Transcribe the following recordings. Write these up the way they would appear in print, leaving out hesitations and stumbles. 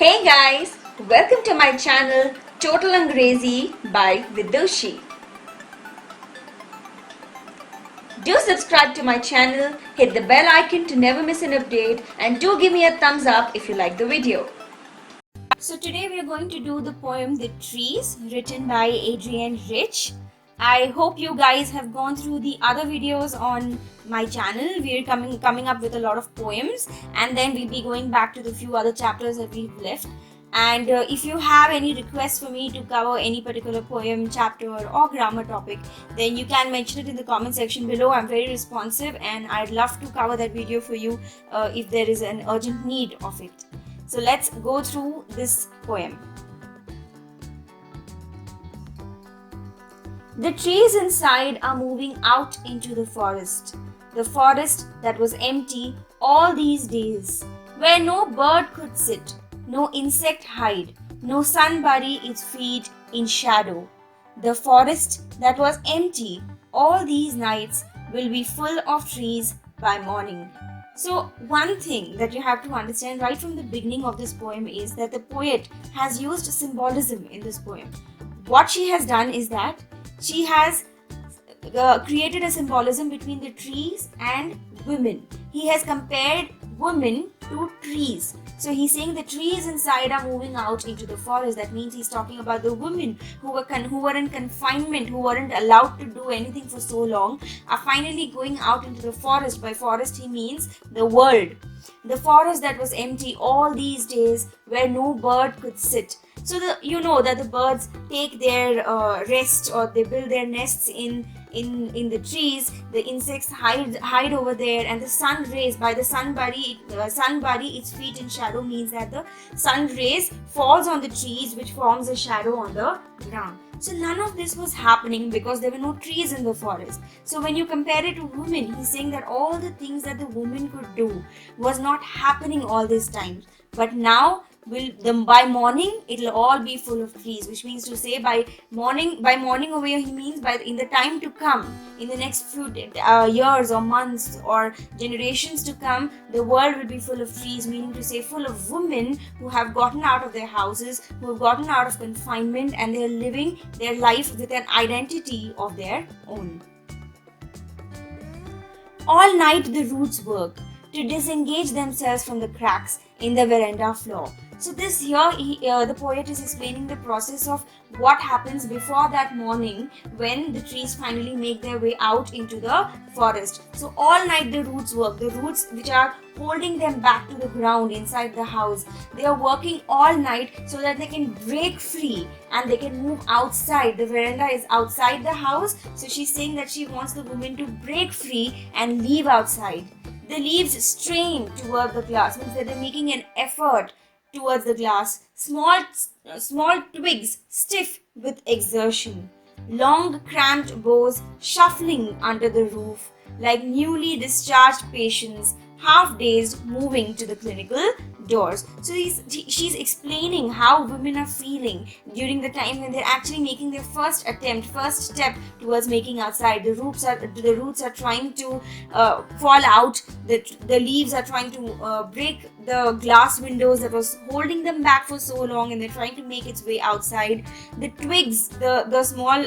Hey guys, welcome to my channel Total Angrezi by Vidushi. Do subscribe to my channel, hit the bell icon to never miss an update, and do give me a thumbs up if you like the video. So today we are going to do the poem The Trees, written by Adrienne. I hope you guys have gone through the other videos on my channel. We're coming up with a lot of poems, and then we'll be going back to the few other chapters that we've left. And if you have any requests for me to cover any particular poem, chapter or grammar topic, then you can mention it in the comment section below. I'm very responsive and I'd love to cover that video for you if there is an urgent need of it. So let's go through this poem. The trees inside are moving out into the forest that was empty all these days, where no bird could sit, no insect hide, no sun bury its feet in shadow. The forest that was empty all these nights will be full of trees by morning. So one thing that you have to understand right from the beginning of this poem is that the poet has used symbolism in this poem. What she has done is that she has created a symbolism between the trees and women. He has compared women to trees. So he's saying the trees inside are moving out into the forest. That means he's talking about the women who were in confinement, who weren't allowed to do anything for so long, are finally going out into the forest. By forest he means the world. The forest that was empty all these days, where no bird could sit. So you know that the birds take their rest, or they build their nests in the trees. The insects hide over there, and the sun rays, by the sun bury its feet in shadow, means that the sun rays falls on the trees, which forms a shadow on the ground. So none of this was happening because there were no trees in the forest. So when you compare it to women, he's saying that all the things that the woman could do was not happening all this time. But now by morning it'll all be full of trees, which means to say by morning over here he means in the time to come, in the next few years or months or generations to come, the world will be full of trees, meaning to say full of women who have gotten out of their houses, who have gotten out of confinement, and they're living their life with an identity of their own. All night the roots work to disengage themselves from the cracks in the veranda floor. So this here, the poet is explaining the process of what happens before that morning when the trees finally make their way out into the forest. So all night the roots work. The roots which are holding them back to the ground inside the house, they are working all night so that they can break free and they can move outside. The veranda is outside the house, so she's saying that she wants the women to break free and leave outside. The leaves strain toward the glass, means that they're making an effort towards the glass. Small twigs stiff with exertion. Long cramped boughs shuffling under the roof, like newly discharged patients, half dazed, moving to the clinical doors. So she's explaining how women are feeling during the time when they're actually making their first step towards making outside. The roots are trying to fall out. The leaves are trying to break the glass windows that was holding them back for so long, and they're trying to make its way outside. The twigs, the small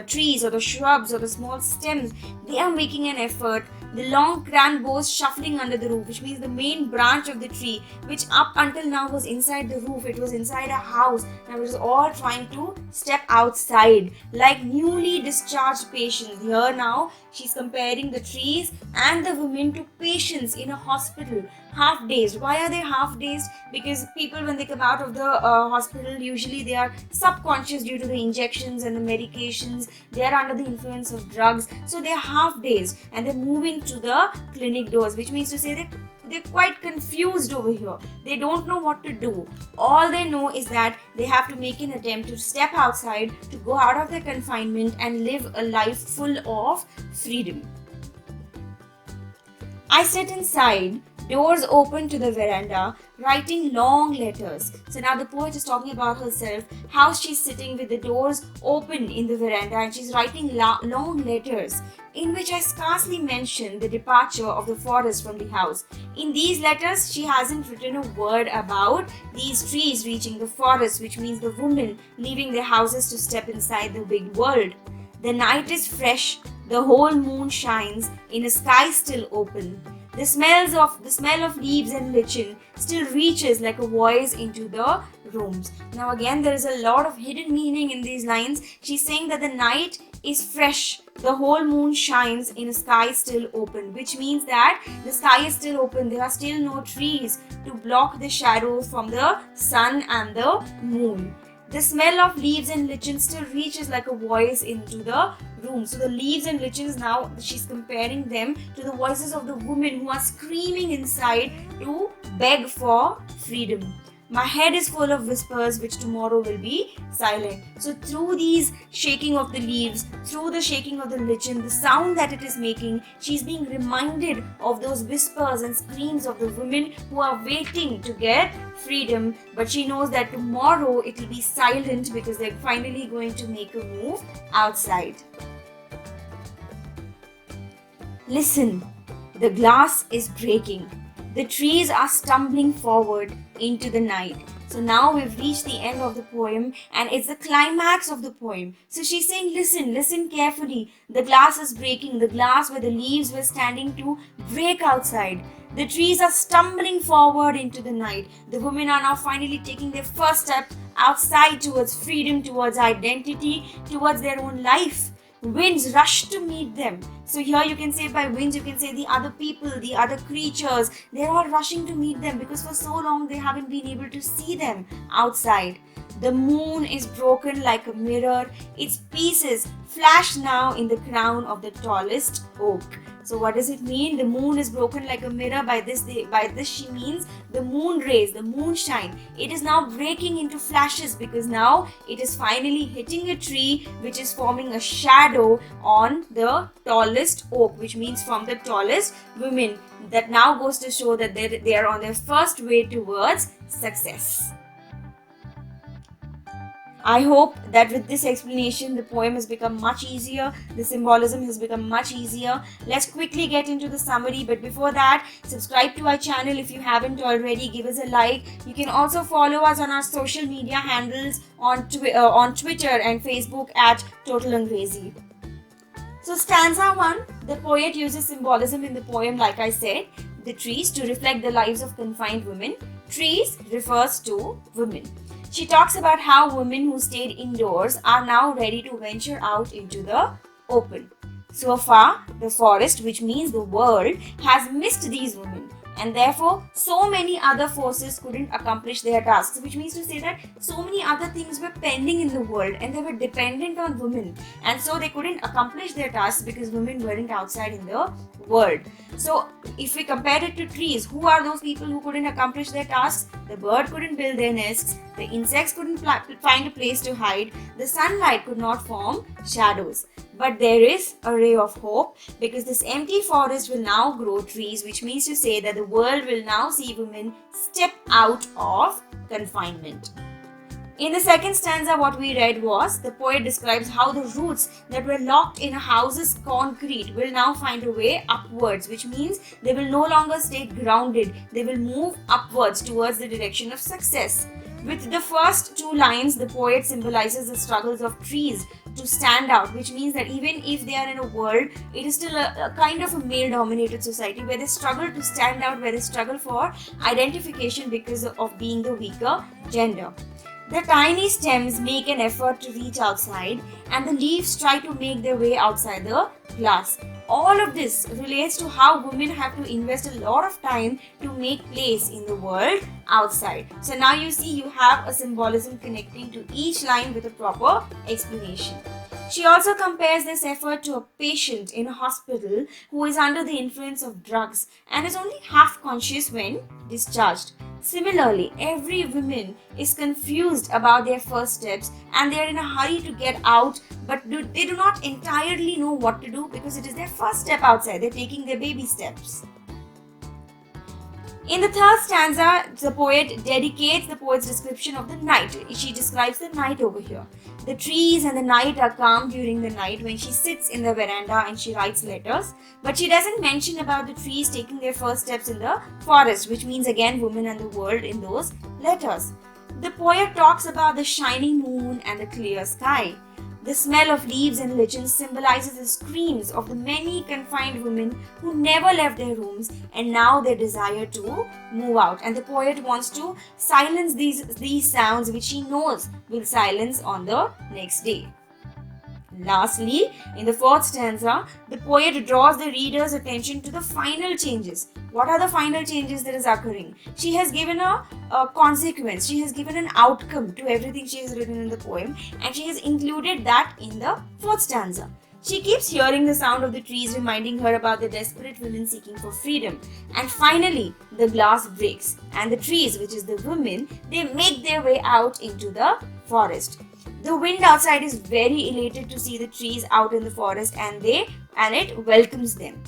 trees or the shrubs or the small stems, they are making an effort. The long cramped boughs shuffling under the roof, which means the main branch of the tree, which up until now was inside the roof, it was inside a house, now it is all trying to step outside like newly discharged patients. Here now she's comparing the trees and the women to patients in a hospital, half dazed. Why are they half dazed? Because people, when they come out of the hospital, usually they are subconscious due to the injections and the medications. They are under the influence of drugs, so they are half dazed and they're moving to the clinic doors, which means to say that they're quite confused over here. They don't know what to do. All they know is that they have to make an attempt to step outside, to go out of their confinement and live a life full of freedom. I sit inside Doors open to the veranda, writing long letters. So now the poet is talking about herself, how she's sitting with the doors open in the veranda and she's writing long letters in which I scarcely mention the departure of the forest from the house. In these letters, she hasn't written a word about these trees reaching the forest, which means the women leaving their houses to step inside the big world. The night is fresh, the whole moon shines in a sky still open. The smell of leaves and lichen still reaches like a voice into the rooms. Now again, there is a lot of hidden meaning in these lines. She's saying that the night is fresh, the whole moon shines in a sky still open, which means that the sky is still open. There are still no trees to block the shadows from the sun and the moon. The smell of leaves and lichen still reaches like a voice into the room. So the leaves and lichens, now she's comparing them to the voices of the women who are screaming inside to beg for freedom. My head is full of whispers which tomorrow will be silent. So through these shaking of the leaves, through the shaking of the lichen, the sound that it is making, she's being reminded of those whispers and screams of the women who are waiting to get freedom. But she knows that tomorrow it will be silent because they're finally going to make a move outside. Listen, the glass is breaking. The trees are stumbling forward into the night. So now we've reached the end of the poem and it's the climax of the poem. So she's saying, listen carefully. The glass is breaking, the glass where the leaves were standing to break outside. The trees are stumbling forward into the night. The women are now finally taking their first step outside towards freedom, towards identity, towards their own life. Winds rush to meet them. So here you can say by winds, you can say the other people, the other creatures, they're all rushing to meet them because for so long they haven't been able to see them outside. The moon is broken like a mirror. Its pieces flash now in the crown of the tallest oak. So what does it mean? The moon is broken like a mirror. By this she means the moon rays, the moonshine. It is now breaking into flashes because now it is finally hitting a tree which is forming a shadow on the tallest oak, which means from the tallest women. That now goes to show that they are on their first way towards success. I hope that with this explanation, the poem has become much easier. The symbolism has become much easier. Let's quickly get into the summary. But before that, subscribe to our channel if you haven't already. Give us a like. You can also follow us on our social media handles on Twitter and Facebook at Total Angrezi. So stanza 1, the poet uses symbolism in the poem like I said. The trees to reflect the lives of confined women. Trees refers to women. She talks about how women who stayed indoors are now ready to venture out into the open. So far, the forest, which means the world, has missed these women, and therefore so many other forces couldn't accomplish their tasks, which means to say that so many other things were pending in the world and they were dependent on women, and so they couldn't accomplish their tasks because women weren't outside in the world. So if we compare it to trees, who are those people who couldn't accomplish their tasks? The bird couldn't build their nests, the insects couldn't find a place to hide, the sunlight could not form shadows. But there is a ray of hope because this empty forest will now grow trees, which means to say that the world will now see women step out of confinement. In the second stanza, what we read was, the poet describes how the roots that were locked in a house's concrete will now find a way upwards, which means they will no longer stay grounded. They will move upwards towards the direction of success. With the first two lines, the poet symbolizes the struggles of trees to stand out, which means that even if they are in a world, it is still a kind of a male-dominated society where they struggle to stand out, where they struggle for identification because of being the weaker gender. The tiny stems make an effort to reach outside and the leaves try to make their way outside the glass. All of this relates to how women have to invest a lot of time to make place in the world outside. So now you see you have a symbolism connecting to each line with a proper explanation. She also compares this effort to a patient in a hospital who is under the influence of drugs and is only half conscious when discharged. Similarly, every woman is confused about their first steps and they are in a hurry to get out, but they do not entirely know what to do because it is their first step outside. They're taking their baby steps. In the third stanza, the poet dedicates the poet's description of the night. She describes the night over here. The trees and the night are calm during the night when she sits in the veranda and she writes letters. But she doesn't mention about the trees taking their first steps in the forest, which means again women and the world in those letters. The poet talks about the shining moon and the clear sky. The smell of leaves and lichens symbolizes the screams of the many confined women who never left their rooms and now their desire to move out. And the poet wants to silence these sounds which he knows will silence on the next day. Lastly, in the fourth stanza, the poet draws the reader's attention to the final changes. What are the final changes that is occurring? She has given a consequence, she has given an outcome to everything she has written in the poem, and she has included that in the fourth stanza. She keeps hearing the sound of the trees reminding her about the desperate women seeking for freedom. And finally, the glass breaks and the trees, which is the women, they make their way out into the forest. The wind outside is very elated to see the trees out in the forest and it welcomes them.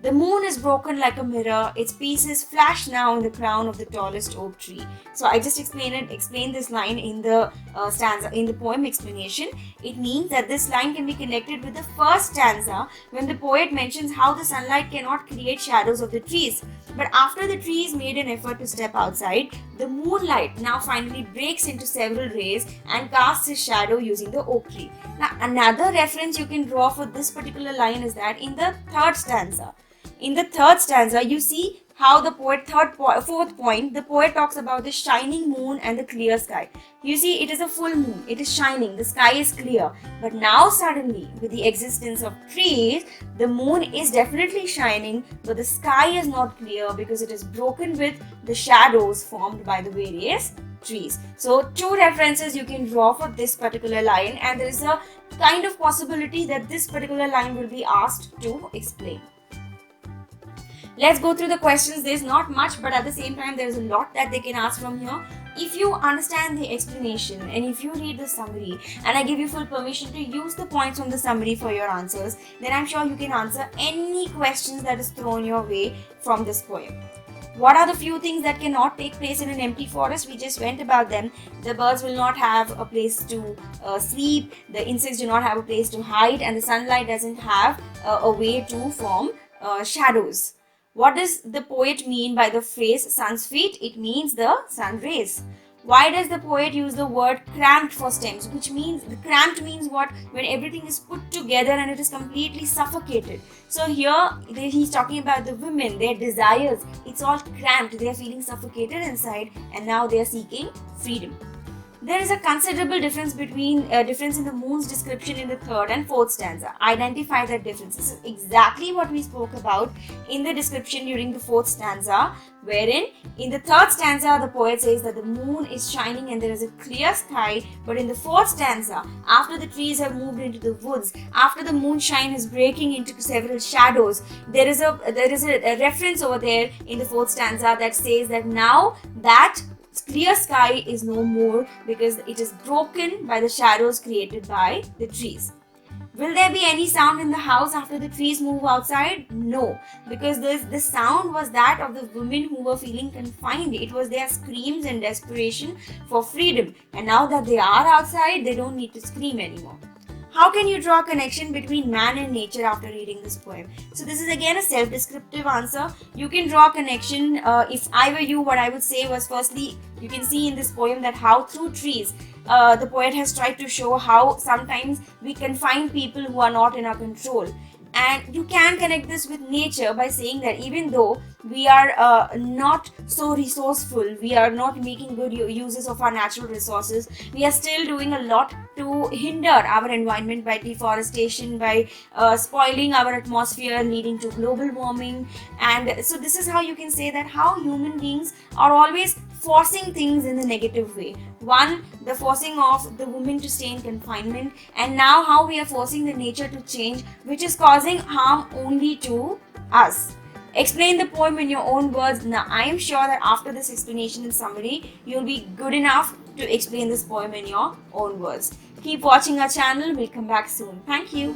The moon is broken like a mirror, its pieces flash now in the crown of the tallest oak tree. So I just explained this line in the stanza, in the poem explanation. It means that this line can be connected with the first stanza when the poet mentions how the sunlight cannot create shadows of the trees. But after the trees made an effort to step outside, the moonlight now finally breaks into several rays and casts its shadow using the oak tree. Now another reference you can draw for this particular line is that in the third stanza, you see how the fourth point, the poet talks about the shining moon and the clear sky. You see, it is a full moon, it is shining, the sky is clear. But now suddenly, with the existence of trees, the moon is definitely shining, but the sky is not clear because it is broken with the shadows formed by the various trees. So two references you can draw for this particular line, and there is a kind of possibility that this particular line will be asked to explain. Let's go through the questions. There's not much, but at the same time, there's a lot that they can ask from here. If you understand the explanation and if you read the summary and I give you full permission to use the points from the summary for your answers, then I'm sure you can answer any questions that is thrown your way from this poem. What are the few things that cannot take place in an empty forest? We just went about them. The birds will not have a place to sleep, the insects do not have a place to hide, and the sunlight doesn't have a way to form shadows. What does the poet mean by the phrase sun's feet? It means the sun rays. Why does the poet use the word cramped for stems? Which means, the cramped means what? When everything is put together and it is completely suffocated. So here he's talking about the women, their desires. It's all cramped. They are feeling suffocated inside and now they are seeking freedom. There is a considerable difference in the moon's description in the third and fourth stanza. Identify that difference. This is exactly what we spoke about in the description during the fourth stanza, wherein in the third stanza the poet says that the moon is shining and there is a clear sky, but in the fourth stanza, after the trees have moved into the woods, after the moonshine is breaking into several shadows, there is a reference over there in the fourth stanza that says that now that clear sky is no more because it is broken by the shadows created by the trees. Will there be any sound in the house after the trees move outside? No, because the sound was that of the women who were feeling confined. It was their screams and desperation for freedom. And now that they are outside, they don't need to scream anymore. How can you draw a connection between man and nature after reading this poem? So this is again a self-descriptive answer. You can draw a connection. If I were you, what I would say was, firstly, you can see in this poem that how through trees, the poet has tried to show how sometimes we confine people who are not in our control. And you can connect this with nature by saying that even though we are not so resourceful, we are not making good uses of our natural resources, we are still doing a lot to hinder our environment by deforestation, by spoiling our atmosphere, leading to global warming. And so this is how you can say that how human beings are always forcing things in the negative way. One, the forcing of the women to stay in confinement, and now how we are forcing the nature to change, which is causing harm only to us. Explain the poem in your own words. Now, I am sure that after this explanation and summary, you'll be good enough to explain this poem in your own words. Keep watching our channel. We'll come back soon. Thank you.